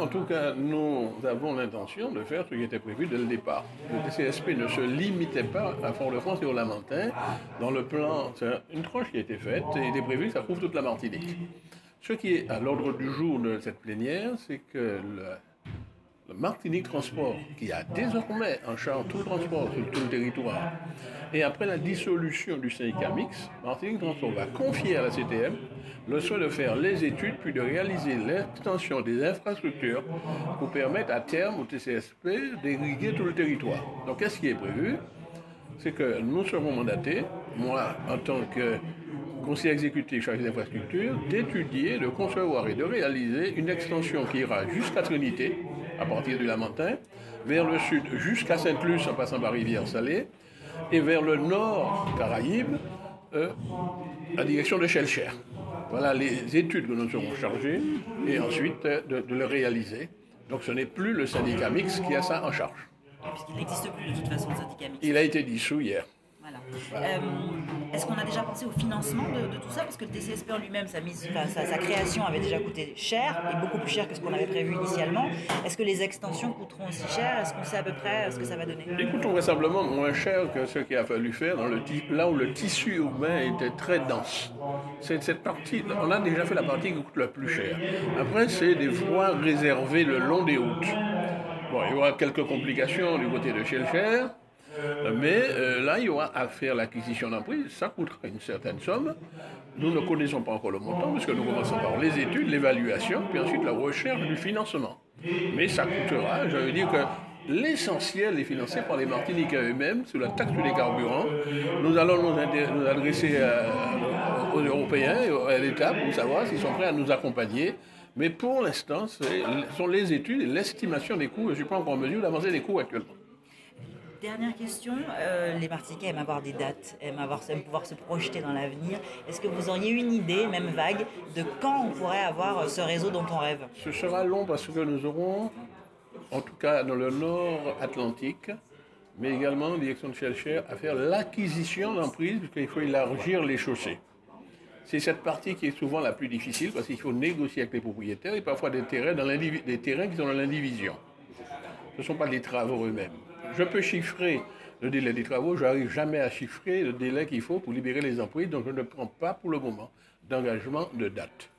en tout cas, nous avons l'intention de faire ce qui était prévu dès le départ. Le TCSP ne se limitait pas à Fort-de-France et au Lamentin. Dans le plan, c'est une tranche qui a été faite et il est prévu que ça couvre toute la Martinique. Ce qui est à l'ordre du jour de cette plénière, c'est que le Martinique Transport, qui a désormais en charge tout le transport sur tout le territoire, et après la dissolution du syndicat mixte, Martinique Transport va confier à la CTM le soin de faire les études puis de réaliser l'extension des infrastructures pour permettre à terme au TCSP d'irriguer tout le territoire. Donc qu'est-ce qui est prévu? C'est que nous serons mandatés, moi en tant que conseiller exécutif chargé des infrastructures, d'étudier, de concevoir et de réaliser une extension qui ira jusqu'à Trinité, à partir du Lamentin, vers le sud jusqu'à Sainte-Luce en passant par Rivière-Salée, et vers le nord, Caraïbes, en direction de Shelcher. Voilà les études que nous serons chargés, et ensuite de le réaliser. Donc ce n'est plus le syndicat mixte qui a ça en charge. Puisqu'il n'existe plus de toute façon le syndicat mixte. Il a été dissous hier. Voilà. Est-ce qu'on a déjà pensé au financement de tout ça? Parce que le TCSP en lui-même, sa création avait déjà coûté cher, et beaucoup plus cher que ce qu'on avait prévu initialement. Est-ce que les extensions coûteront aussi cher? Est-ce qu'on sait à peu près ce que ça va donner? Ils coûteront vraisemblablement moins cher que ce qu'il a fallu faire là où le tissu urbain était très dense. Cette partie, on a déjà fait la partie qui coûte le plus cher. Après, c'est des voies réservées le long des routes. Bon, il y aura quelques complications du côté de Shelcher. Mais là, il y aura à faire l'acquisition d'emprise, ça coûtera une certaine somme. Nous ne connaissons pas encore le montant, puisque nous commençons par les études, l'évaluation, puis ensuite la recherche du financement. Mais ça coûtera, je veux dire que l'essentiel est financé par les Martiniquais eux-mêmes, sous la taxe sur les carburants. Nous allons nous adresser aux Européens et à l'État pour savoir s'ils sont prêts à nous accompagner. Mais pour l'instant, ce sont les études et l'estimation des coûts. Je ne suis pas encore en mesure d'avancer les coûts actuellement. Dernière question, les Martiniquais aiment avoir des dates, aiment pouvoir se projeter dans l'avenir. Est-ce que vous auriez une idée, même vague, de quand on pourrait avoir ce réseau dont on rêve? Ce sera long parce que nous aurons, en tout cas dans le nord Atlantique, mais également en direction de Shelcher, à faire l'acquisition d'emprises, puisqu'il faut élargir les chaussées. C'est cette partie qui est souvent la plus difficile parce qu'il faut négocier avec les propriétaires et parfois des terrains qui sont dans l'indivision. Ce ne sont pas des travaux eux-mêmes. Je peux chiffrer le délai des travaux, je n'arrive jamais à chiffrer le délai qu'il faut pour libérer les emprises, donc je ne prends pas pour le moment d'engagement de date.